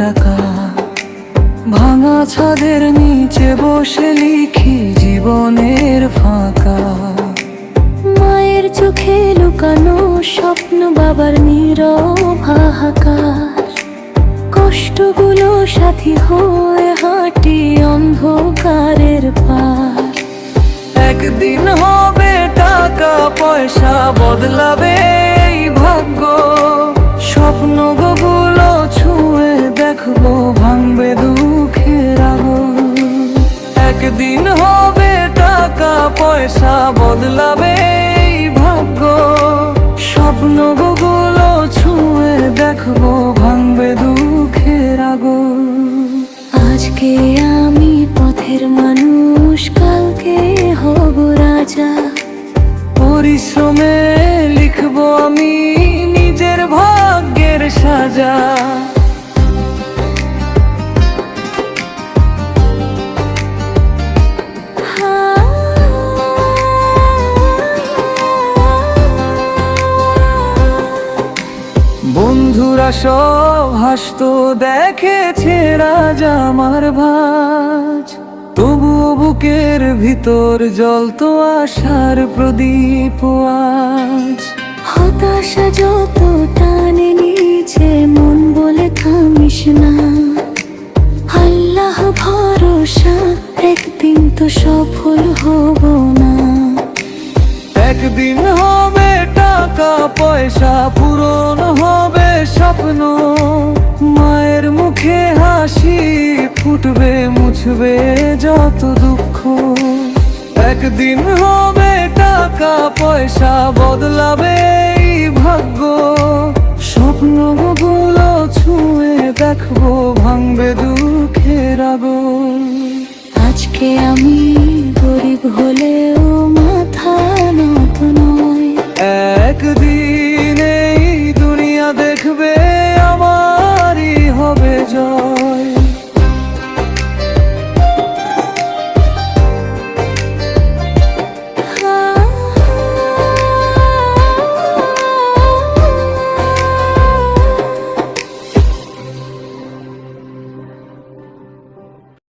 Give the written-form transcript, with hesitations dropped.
টাকা। ভাঙা ছাদের নিচে বসে লিখি জীবনের ফাঁকা। মায়ের চোখে লুকানো স্বপ্ন, বাবার নীরব হাহাকার। কষ্টগুলো সাথী হয়ে হাঁটি অন্ধকারের পার। একদিন হবে টাকা পয়সা, বদলাবে এই ভাগ্য। স্বপ্নগুলো ছুঁয়ে দেখবো, ভাঙবে দুঃখের আগুন। একদিন হবে টাকা পয়সা, বদলাবে এই ভাগ্য। স্বপ্নগুলো ছুঁয়ে দেখবো, ভাঙবে দুঃখের আগুন। আজকে আমি পথের মানুষ, কালকে হব রাজা। পরিশ্রমে লিখবো আমি নিজের ভাগ্যের সাজা। বন্ধুরা সব হাসতো দেখেছে রাজা আমার ভাজ। তবুও বুকের ভিতর জ্বলতো আশার প্রদীপ আজ। হতাশা যত টানে নিচে, মন বলে থামিস না। আল্লাহ ভরসা, একদিন তো সফল হব না। একদিন হবে টাকা পয়সা, পূরণ হবে স্বপ্ন। মায়ের মুখে হাসি ফুটবে, মুছবে যত দুঃখ। একদিন হবে টাকা পয়সা, বদলাবে এই ভাগ্য। স্বপ্নগুলো ছুঁয়ে দেখবো, ভাঙবে দুঃখের আগুন। আজকে আমি গরিব হলেও